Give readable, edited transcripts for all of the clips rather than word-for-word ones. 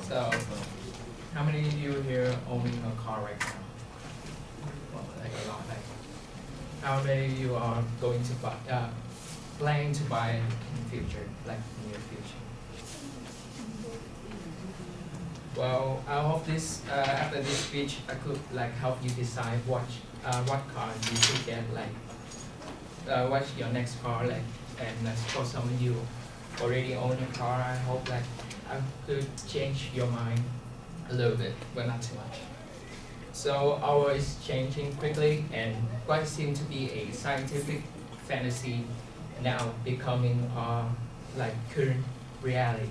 So, how many of you here owning a car right now? Well, like a lot. Like, how many of you are going to buy, planning to buy in the future, like near future? Well, I hope this after this speech, I could like help you decide what car you should get. Like, what's your next car like? And for some of you already own a car, I hope like I could change your mind a little bit, but not too much. So our world is changing quickly, and what seemed to be a scientific fantasy now becoming like current reality.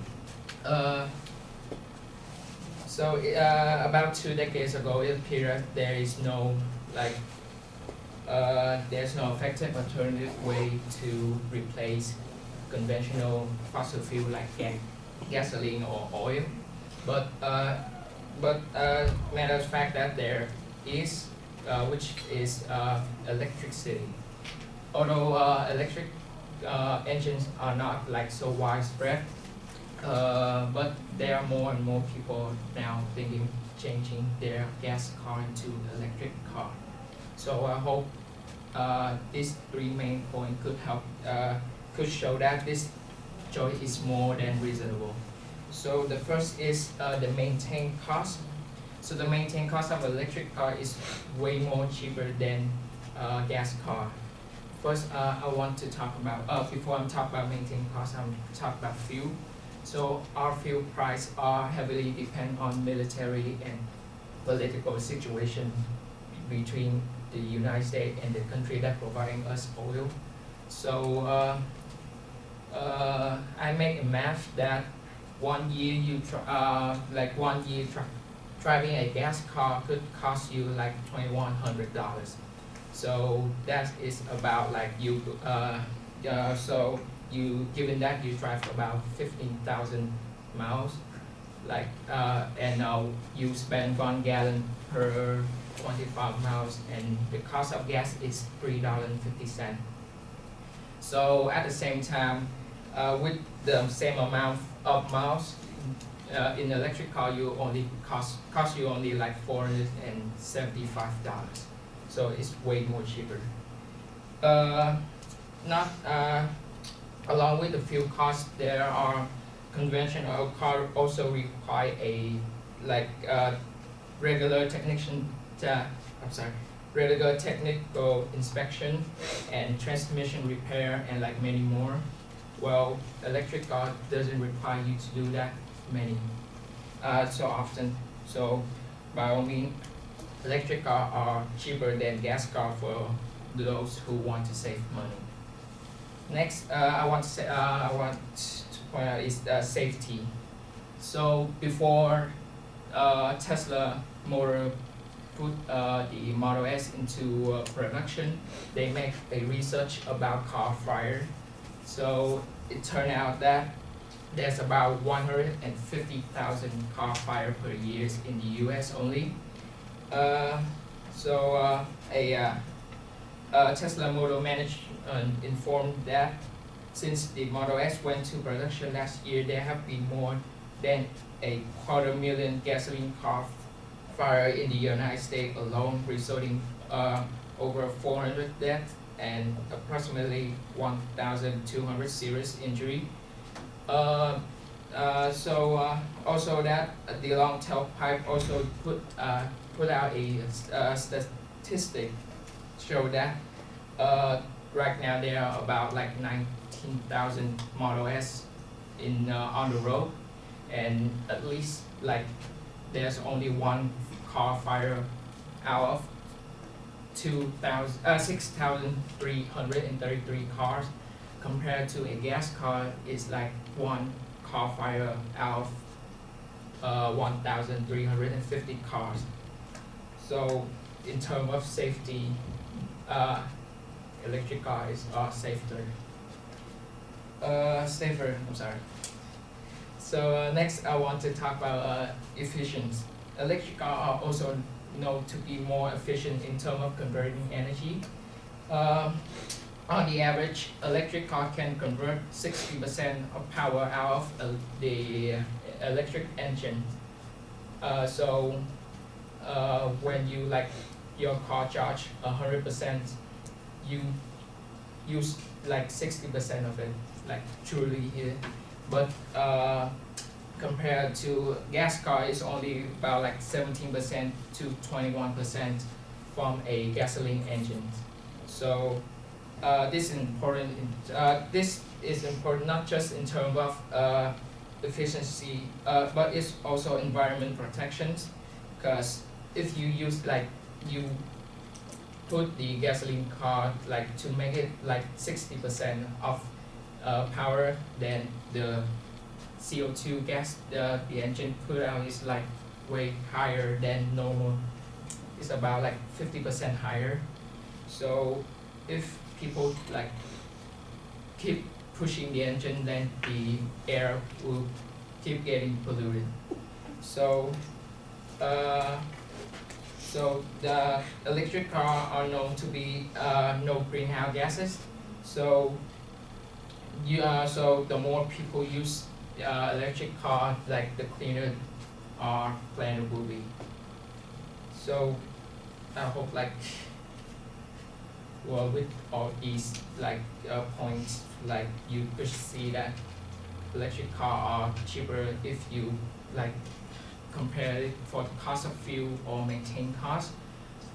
So about 2 decades ago, it appeared there is no like there's no effective alternative way to replace conventional fossil fuel like gasoline or oil, but matter of fact that there is, which is electricity. Although electric engines are not like so widespread, but there are more and more people now thinking changing their gas car into electric car. So I hope these 3 main points could help, could show that this choice is more than reasonable. So the first is the maintain cost. So the maintain cost of electric car is way more cheaper than gas car. First, I want to talk about, before I'm talking about maintain cost, I'm talk about fuel. So our fuel price are heavily depend on military and political situation between the United States and the country that providing us oil. So I make a math that 1 year you driving a gas car could cost you like $2,100. So that is about like you so you given that you drive about 15,000 miles, like and you spend 1 gallon per 25 miles, and the cost of gas is $3.50. So at the same time, with the same amount of miles in electric car, you only cost you only like $475. So it's way more cheaper. Not along with the fuel cost, there are conventional car also require a like regular regular technical inspection and transmission repair and like many more. Well, electric car doesn't require you to do that so often. So by all means, electric car are cheaper than gas car for those who want to save money. Next, I want to point out is safety. So before Tesla Motor put the Model S into production, they make a research about car fire. So it turned out that there's about 150,000 car fire per year in the US only. Tesla Model management informed that since the Model S went to production last year, there have been more than 250,000 gasoline car fire in the United States alone, resulting over 400 deaths and approximately 1,200 serious injury. Also that the long tailpipe also put out a statistic show that right now there are about like 19,000 Model S on the road, and at least like there's only 1 car fire out of 6,333 cars, compared to a gas car is like 1 car fire out of 1,350 cars. So in terms of safety, electric cars are safer. So next I want to talk about efficiency. Electric cars are also known to be more efficient in terms of converting energy. on the average, electric car can convert 60% of power out of the electric engine. When you like your car charge 100%, you use like 60% of it, like truly here. But compared to gas car, it's only about like 17% to 21% from a gasoline engine. So this is important. This is important not just in terms of efficiency, but it's also environment protections. Because if you use like you put the gasoline car like to make it like 60% of power, then the CO2 gas the engine put out is like way higher than normal. It's about like 50% higher. So if people like keep pushing the engine, then the air will keep getting polluted. So the electric car are known to be no greenhouse gases. So the more people use electric car, like the cleaner our planet will be. So I hope like with all these like points, like you could see that electric car are cheaper if you like compare it for the cost of fuel or maintain cost,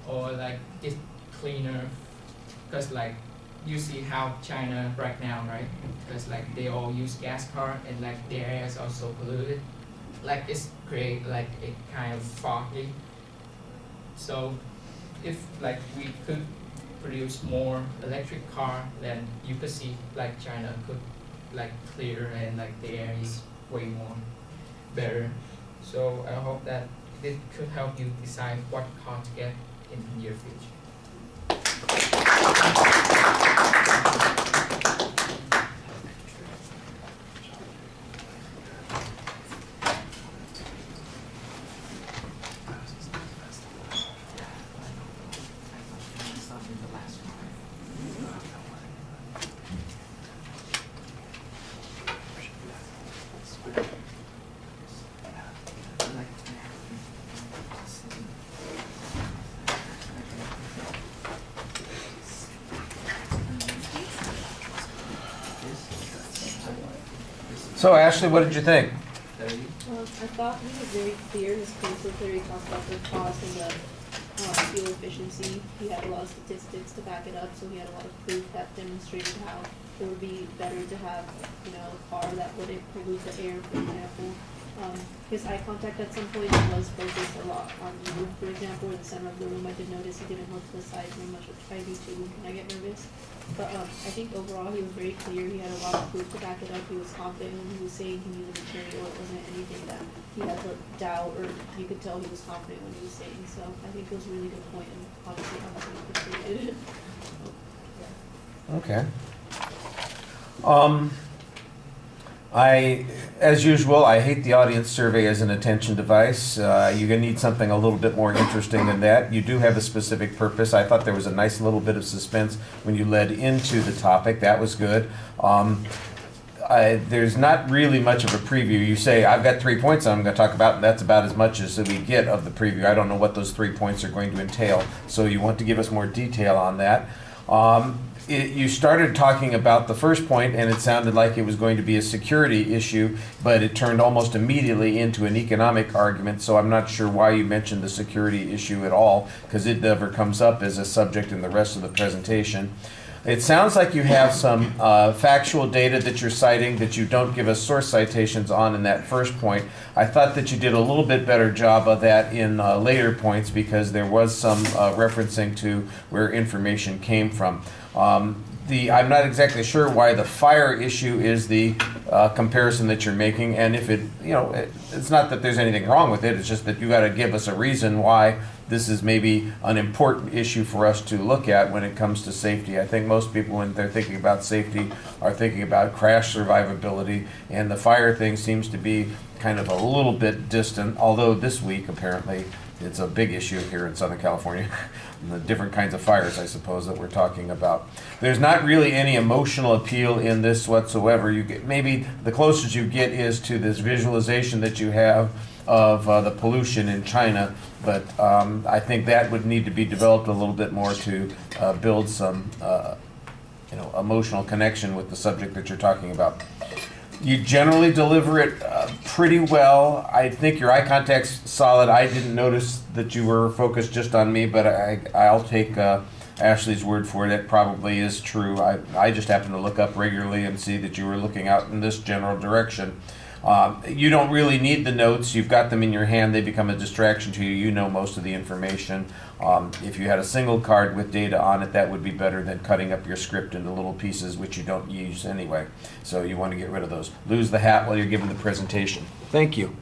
or like it's cleaner, because like you see how China right now, right? Because like they all use gas car and like their air is also polluted. Like it's create like a kind of foggy. So if like we could produce more electric car, then you could see like China could like clear and like the air is way more better. So I hope that this could help you decide what car to get in the near future. So Ashley, what did you think? I thought he was very clear. His critical theory talked about the cost and the fuel efficiency. He had a lot of statistics to back it up, so he had a lot of proof that demonstrated how it would be better to have, a car that wouldn't pollute the air, for example. His eye contact at some point was focused a lot on you, for example, in the center of the room. I did notice he didn't look to the side very much, which I do too when I get nervous. But I think overall he was very clear. He had a lot of proof to back it up. He was confident when he was saying he knew the material. It wasn't anything that he had to doubt, or you could tell he was confident when he was saying. So I think it was a really good point, and obviously I'm not going to appreciate it. Okay. As usual, I hate the audience survey as an attention device. You're going to need something a little bit more interesting than that. You do have a specific purpose. I thought there was a nice little bit of suspense when you led into the topic. That was good. There's not really much of a preview. You say, I've got 3 points I'm going to talk about, and that's about as much as we get of the preview. I don't know what those 3 points are going to entail, so you want to give us more detail on that. You started talking about the first point, and it sounded like it was going to be a security issue, but it turned almost immediately into an economic argument, so I'm not sure why you mentioned the security issue at all, because it never comes up as a subject in the rest of the presentation. It sounds like you have some factual data that you're citing that you don't give us source citations on in that first point. I thought that you did a little bit better job of that in later points, because there was some referencing to where information came from. I'm not exactly sure why the fire issue is the comparison that you're making, and if it's not that there's anything wrong with it, it's just that you got to give us a reason why this is maybe an important issue for us to look at when it comes to safety. I think most people, when they're thinking about safety, are thinking about crash survivability, and the fire thing seems to be kind of a little bit distant, although this week apparently It's a big issue here in Southern California. And the different kinds of fires, I suppose, that we're talking about. There's not really any emotional appeal in this whatsoever. You get, maybe the closest you get is to this visualization that you have of the pollution in China, but I think that would need to be developed a little bit more to build some emotional connection with the subject that you're talking about. You generally deliver it pretty well. I think your eye contact's solid. I didn't notice that you were focused just on me, but I'll take Ashley's word for it. It probably is true. I just happen to look up regularly and see that you were looking out in this general direction. You don't really need the notes. You've got them in your hand. They become a distraction to you. You know most of the information. If you had a single card with data on it, that would be better than cutting up your script into little pieces, which you don't use anyway. So you want to get rid of those. Lose the hat while you're giving the presentation. Thank you.